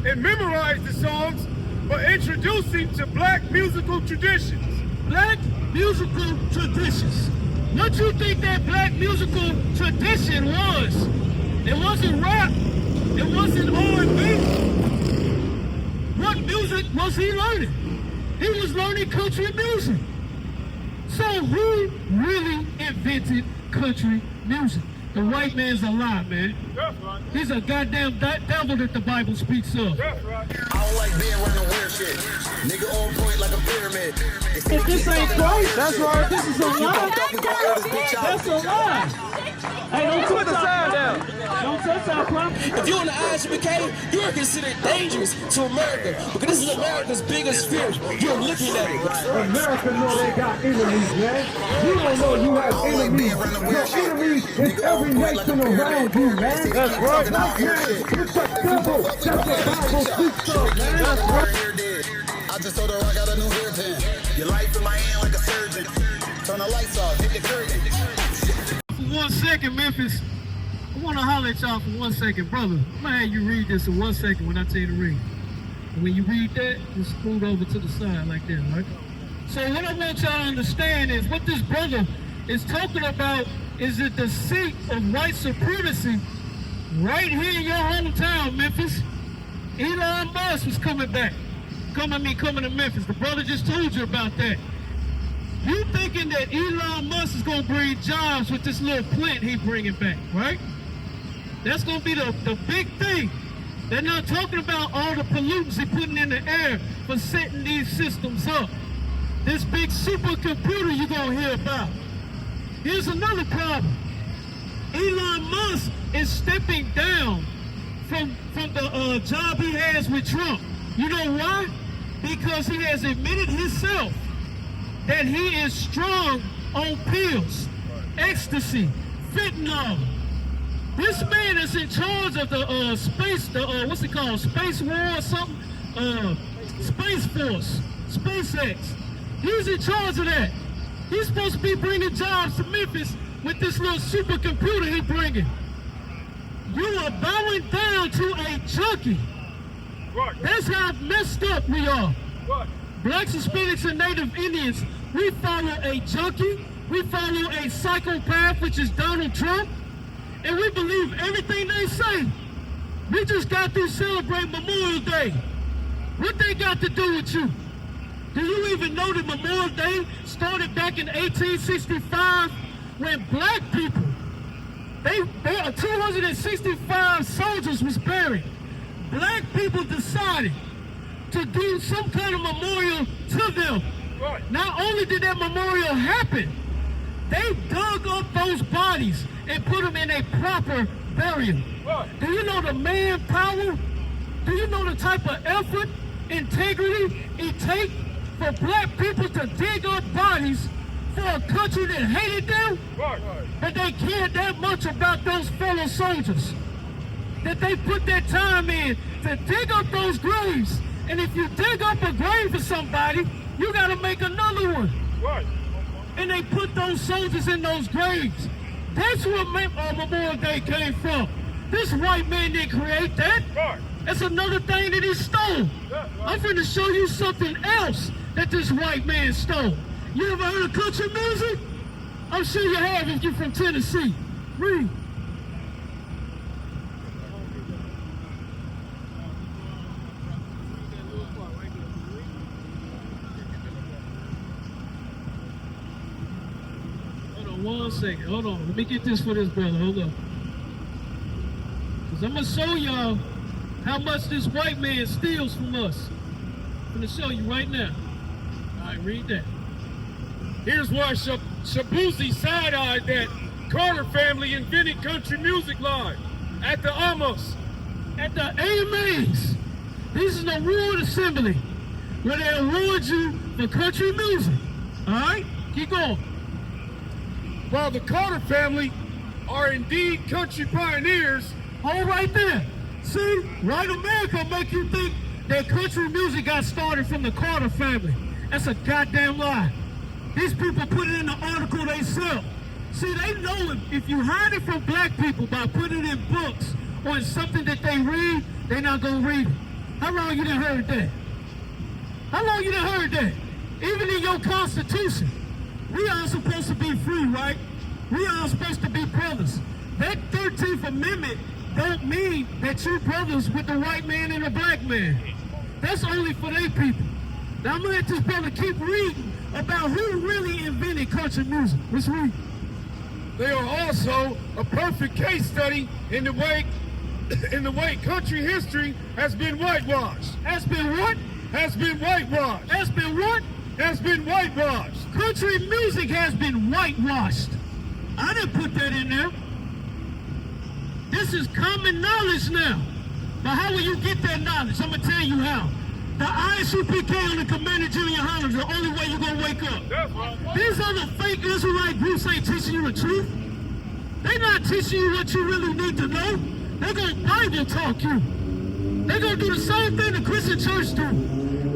and memorize the songs, but introducing to black musical traditions. Black musical traditions. What you think that black musical tradition was? It wasn't rap. It wasn't R&B. What music was he learning? He was learning country music. So who really invented country music? The white man's a lie, man. That's right. He's a goddamn devil that the Bible speaks of. That's right. I don't like being around the weird shit. Nigga on point like a pyramid. If this ain't Christ, that's right. This is a lie. That's a lie. Hey, don't put the sound down. Don't touch our property. If you're in the ISBK, you are considered dangerous to America because this is America's biggest fear. You're looking at it. America know they got enemies, man. You don't know you have enemies. Your enemies is every nation around you, man. That's right. It's a symbol that the Bible speaks of, man. That's right. I just told her I got a new hairpin. Your life in my hand like a surgeon. Turn the lights off, hit the curtain. For 1 second, Memphis, I want to holler at y'all for 1 second. Brother, I'm going to have you read this in 1 second when I tell you to read. And when you read that, just scoot over to the side like that, right? So what I want y'all to understand is what this brother is talking about is the deceit of white supremacy right here in your hometown, Memphis. Elon Musk was coming back. Coming to Memphis. The brother just told you about that. You thinking that Elon Musk is going to bring jobs with this little plant he bringing back, right? That's going to be the big thing. They're not talking about all the pollutants they're putting in the air for setting these systems up. This big supercomputer you're going to hear about. Here's another problem. Elon Musk is stepping down from the job he has with Trump. You know why? Because he has admitted himself that he is strong on pills, ecstasy, fentanyl. This man is in charge of the what's it called? Space War or something? Space Force, SpaceX. He's in charge of that. He's supposed to be bringing jobs to Memphis with this little supercomputer he's bringing. You are bowing down to a junkie. Right. That's how messed up we are. Right. Blacks, Hispanics, and Native Indians, we follow a junkie, we follow a psychopath, which is Donald Trump, and we believe everything they say. We just got to celebrate Memorial Day. What they got to do with you? Do you even know that Memorial Day started back in 1865 when black people, 265 soldiers was buried. Black people decided to do some kind of memorial to them. Right. Not only did that memorial happen, they dug up those bodies and put them in a proper burial. Right. Do you know the manpower? Do you know the type of effort, integrity it takes for black people to dig up bodies for a country that hated them? Right. But they cared that much about those fellow soldiers that they put their time in to dig up those graves. And if you dig up a grave for somebody, you got to make another one. Right. And they put those soldiers in those graves. That's where Memorial Day came from. This white man didn't create that. Right. That's another thing that he stole. I'm finna show you something else that this white man stole. You ever heard of country music? I'm sure you have if you're from Tennessee. Read. Hold on 1 second. Hold on. Let me get this for this brother. Hold on. Because I'm going to show y'all how much this white man steals from us. I'm going to show you right now. All right, read that. Here's why Shabuzi side-eyed that Carter family invented country music live at the Amos. At the AMAs. This is an award assembly where they award you for country music. All right? Keep going. While the Carter family are indeed country pioneers, Hold right there. See, Right America make you think that country music got started from the Carter family. That's a goddamn lie. These people put it in the article they sell. See, they know if you hide it from black people by putting it in books or in something that they read, they're not going to read it. How long you done heard that? How long you done heard that? Even in your Constitution, we are supposed to be free, right? We are supposed to be brothers. That 13th Amendment don't mean that you brothers with the white man and the black man. That's only for their people. Now I'm gonna let this brother keep reading about who really invented country music. Let's read. They are also a perfect case study in the way country history has been whitewashed. Has been what? Has been whitewashed. Has been what? Has been whitewashed. Country music has been whitewashed. I didn't put that in there. This is common knowledge now. But how will you get that knowledge? I'm going to tell you how. The ISUPK on the Commander Junior High is the only way you're going to wake up. That's right. These other fake Israelite groups ain't teaching you the truth. They're not teaching you what you really need to know. They're going to Bible talk you. They're going to do the same thing the Christian church do.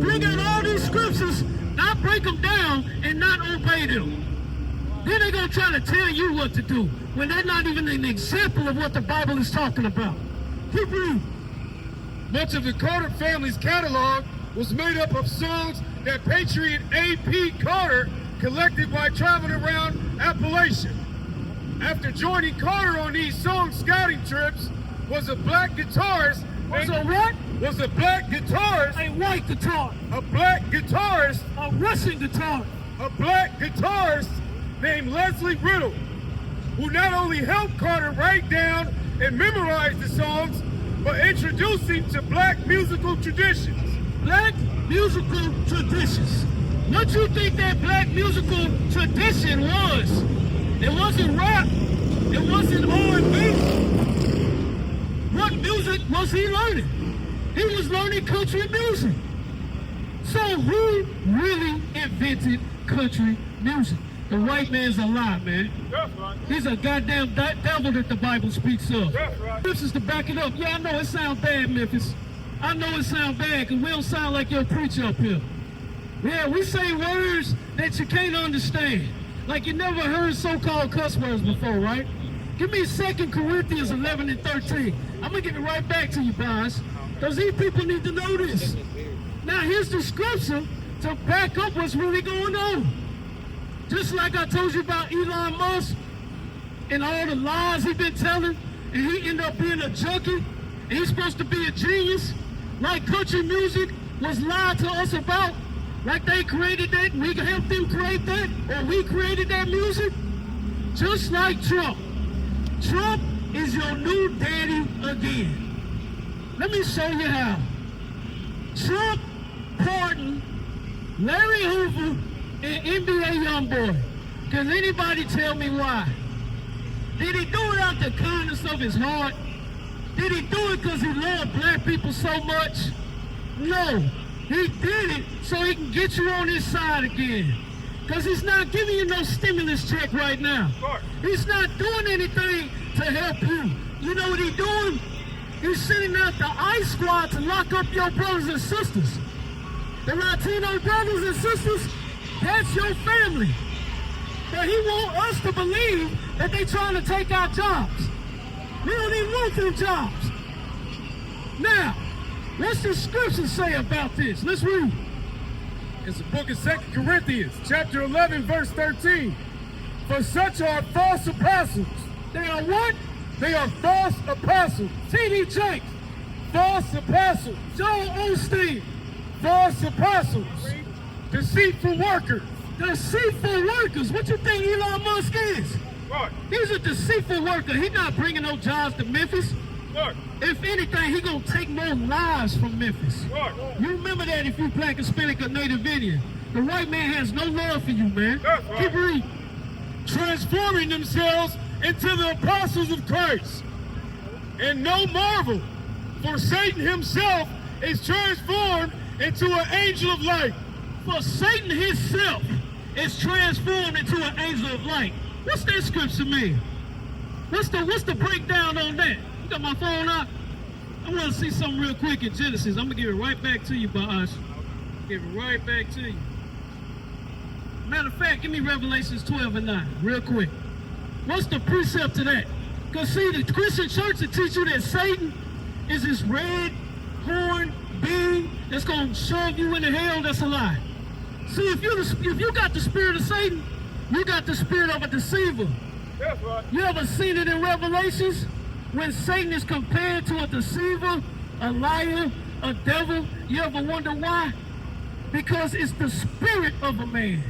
Bring out all these scriptures, not break them down, and not obey them. Then they're going to try to tell you what to do when they're not even an example of what the Bible is talking about. Keep reading. Much of the Carter family's catalog was made up of songs that Patriot A.P. Carter collected while traveling around Appalachia. After joining Carter on these song scouting trips was a black guitarist. Was a what? Was a black guitarist. A white guitar. A black guitarist. A Russian guitar. A black guitarist named Leslie Riddle, who not only helped Carter write down and memorize the songs, but introduced him to black musical traditions. Black musical traditions. What you think that black musical tradition was? It wasn't rap. It wasn't R&B. What music was he learning? He was learning country music. So who really invented country music? The white man's a lie, man. That's right. He's a goddamn devil that the Bible speaks of. That's right. This is to back it up. Yeah, I know it sounds bad, Memphis. I know it sounds bad because we don't sound like your preacher up here. Yeah, we say words that you can't understand. Like you never heard so-called cuss words before, right? Give me 2 Corinthians 11 and 13. I'm going to give it right back to you guys. Because these people need to know this. Now, here's the scripture to back up what's really going on. Just like I told you about Elon Musk and all the lies he's been telling, and he ended up being a junkie, and he's supposed to be a genius, like country music was lied to us about, like they created that, we helped them create that, or we created that music, just like Trump. Trump is your new daddy again. Let me show you how. Trump pardoned Larry Hoover and NBA Youngboy. Can anybody tell me why? Did he do it out the kindness of his heart? Did he do it because he loved black people so much? No. He did it so he can get you on his side again. Because he's not giving you no stimulus check right now. He's not doing anything to help you. You know what he's doing? He's sending out the ICE squad to lock up your brothers and sisters. The Latino brothers and sisters, that's your family. But he wants us to believe that they're trying to take our jobs. We don't even want them jobs. Now, what's the scripture say about this? Let's read. It's the book of 2 Corinthians, chapter 11, verse 13. For such are false apostles. They are what? They are false apostles. T.D. Jakes. False apostles. Joel Osteen. False apostles. Deceitful workers. Deceitful workers. What you think Elon Musk is? What? He's a deceitful worker. He's not bringing no jobs to Memphis. What? If anything, he's going to take more lives from Memphis. What? You remember that if you black, Hispanic, or Native Indian. The white man has no love for you, man. That's right. Keep reading. Transforming themselves into the apostles of Christ. And no marvel, for Satan himself is transformed into an angel of light. For Satan himself is transformed into an angel of light. What's that scripture mean? What's the breakdown on that? You got my phone up? I want to see something real quick in Genesis. I'm going to give it right back to you, Ba'ash. Give it right back to you. Matter of fact, give me Revelations 12 and 9, real quick. What's the precept to that? Because see, the Christian church will teach you that Satan is this red horn, beam that's gonna shove you into hell, that's a lie. See, if you got the spirit of Satan, you got the spirit of a deceiver. That's right. You ever seen it in Revelations? When Satan is compared to a deceiver, a liar, a devil, you ever wonder why? Because it's the spirit of a man.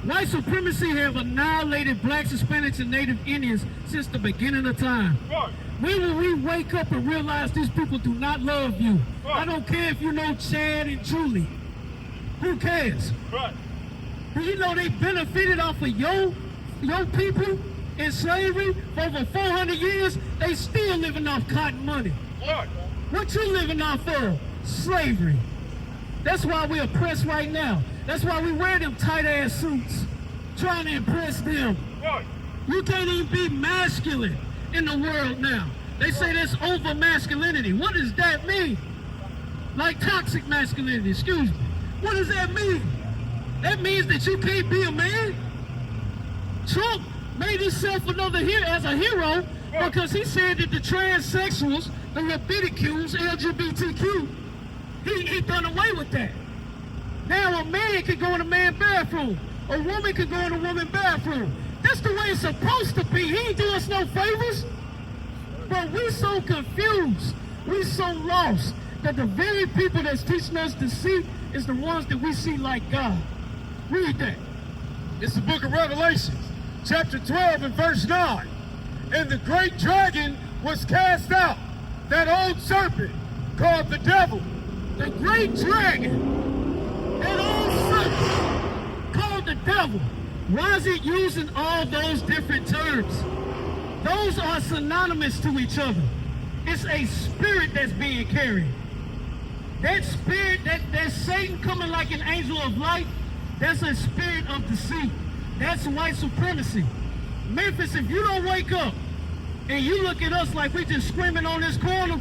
White supremacy have annihilated blacks, Hispanics, and Native Indians since the beginning of time. Right. When will we wake up and realize these people do not love you? Right. I don't care if you know Chad and Julie. Who cares? Right. Do you know they benefited off of your people in slavery for over 400 years? They still living off cotton money. Right. What you living off of? Slavery. That's why we're oppressed right now. That's why we wear them tight-ass suits, trying to impress them. Right. You can't even be masculine in the world now. They say that's over masculinity. What does that mean? Like toxic masculinity, excuse me. What does that mean? That means that you can't be a man? Trump made himself another hero as a hero because he said that the transsexuals, the Leviticus, LGBTQ, he done away with that. Now a man can go in a man's bathroom. A woman can go in a woman's bathroom. That's the way it's supposed to be. He ain't do us no favors. But we so confused. We so lost that the very people that's teaching us to see is the ones that we see like God. Read that. It's the book of Revelation, chapter 12 and verse 9. And the great dragon was cast out, that old serpent called the devil. The great dragon, that old serpent called the devil. Why is it using all those different terms? Those are synonymous to each other. It's a spirit that's being carried. That spirit, that Satan coming like an angel of light, that's a spirit of deceit. That's white supremacy. Memphis, if you don't wake up and you look at us like we just screaming on this corner,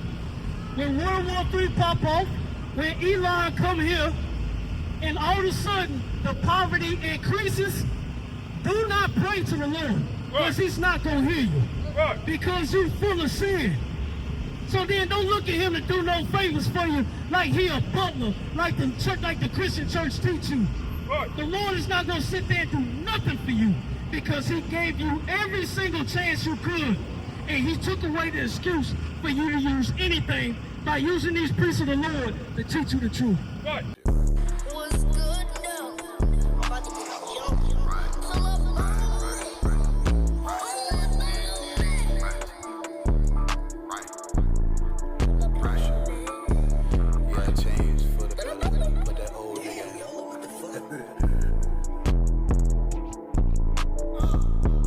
when World War III pop off, when Elon come here, and all of a sudden the poverty increases, do not pray to the Lord, because he's not going to hear you, because you're full of sin. So then don't look at him to do no favors for you like he a butler, like the church, like the Christian church teach you. The Lord is not going to sit there and do nothing for you, because he gave you every single chance you could, and he took away the excuse for you to use anything by using these priests of the Lord to teach you the truth. Right. What's good now? I'm about to get jumped. Pull up. Yeah, change for the better. Put that old nigga.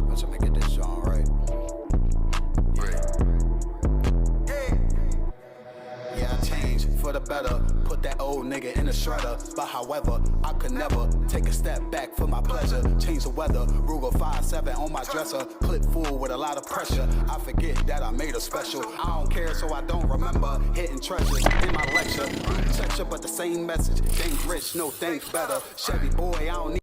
I'm trying to get this song right. Yeah, I changed for the better. Put that old nigga in the shredder. But however, I could never take a step back for my pleasure. Change the weather. Ruger 5.7 on my dresser. Clip full with a lot of pressure. I forget that I made her special. I don't care, so I don't remember hitting treasures in my lecture. Texture, but the same message. Thanks rich, no thanks better. Chevy boy, I don't need